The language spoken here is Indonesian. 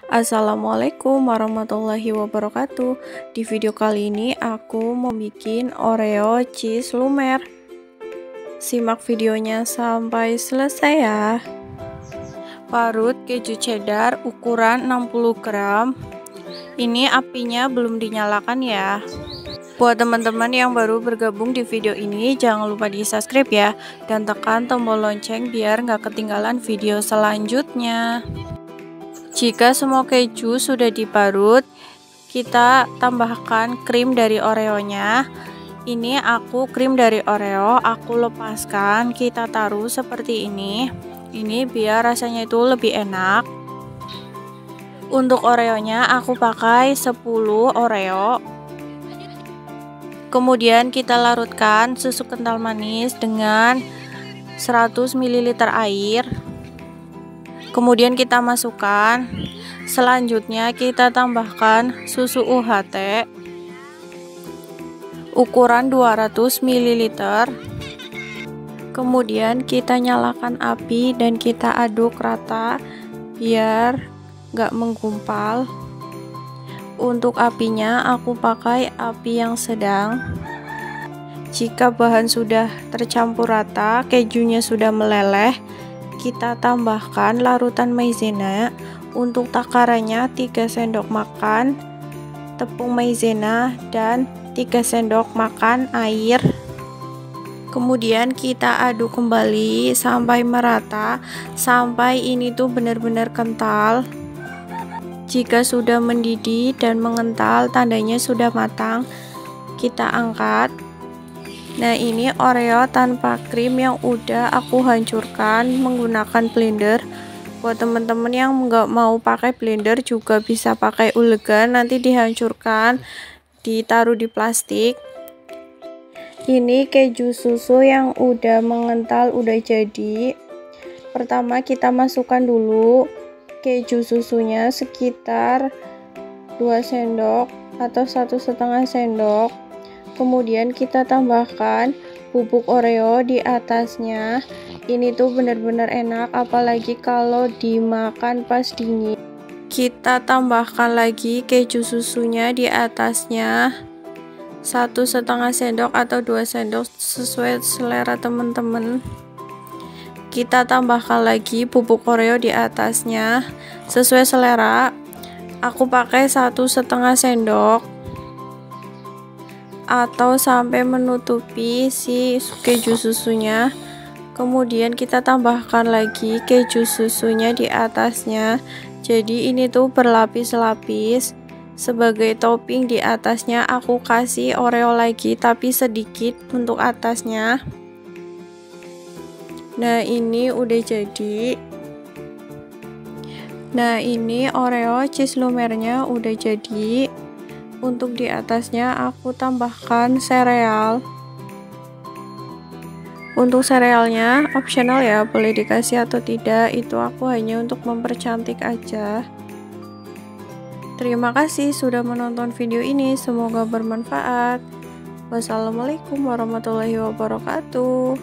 Assalamualaikum warahmatullahi wabarakatuh. Di video kali ini aku mau bikin Oreo cheese lumer. Simak videonya sampai selesai ya. Parut keju cheddar ukuran 60 gram. Ini apinya belum dinyalakan ya. Buat teman-teman yang baru bergabung di video ini, jangan lupa di subscribe ya, dan tekan tombol lonceng biar nggak ketinggalan video selanjutnya. Jika semua keju sudah diparut, kita tambahkan krim dari Oreonya. Ini aku krim dari Oreo, aku lepaskan, kita taruh seperti ini. Ini biar rasanya itu lebih enak. Untuk Oreonya aku pakai 10 Oreo. Kemudian kita larutkan susu kental manis dengan 100 ml air. Kemudian kita masukkan. Selanjutnya kita tambahkan susu UHT ukuran 200 ml. Kemudian kita nyalakan api dan kita aduk rata biar nggak menggumpal. Untuk apinya aku pakai api yang sedang. Jika bahan sudah tercampur rata, kejunya sudah meleleh, kita tambahkan larutan maizena. Untuk takarannya 3 sendok makan tepung maizena dan 3 sendok makan air. Kemudian kita aduk kembali sampai merata, sampai ini tuh benar-benar kental. Jika sudah mendidih dan mengental, tandanya sudah matang. Kita angkat. Nah, ini Oreo tanpa krim yang udah aku hancurkan menggunakan blender. Buat teman-teman yang nggak mau pakai blender juga bisa pakai ulegan, nanti dihancurkan, ditaruh di plastik. Ini keju susu yang udah mengental, udah jadi. Pertama kita masukkan dulu keju susunya sekitar 2 sendok atau 1,5 sendok. Kemudian kita tambahkan bubuk Oreo di atasnya. Ini tuh benar-benar enak, apalagi kalau dimakan pas dingin. Kita tambahkan lagi keju susunya di atasnya, 1,5 sendok atau 2 sendok sesuai selera teman-teman. Kita tambahkan lagi bubuk Oreo di atasnya sesuai selera. Aku pakai 1,5 sendok atau sampai menutupi si keju susunya. Kemudian kita tambahkan lagi keju susunya di atasnya. Jadi ini tuh berlapis-lapis. Sebagai topping di atasnya aku kasih Oreo lagi, tapi sedikit untuk atasnya. Nah, ini udah jadi. Nah, ini Oreo cheese lumernya udah jadi. Untuk di atasnya aku tambahkan sereal. Untuk serealnya optional ya, boleh dikasih atau tidak, itu aku hanya untuk mempercantik aja. Terima kasih sudah menonton video ini, semoga bermanfaat. Wassalamualaikum warahmatullahi wabarakatuh.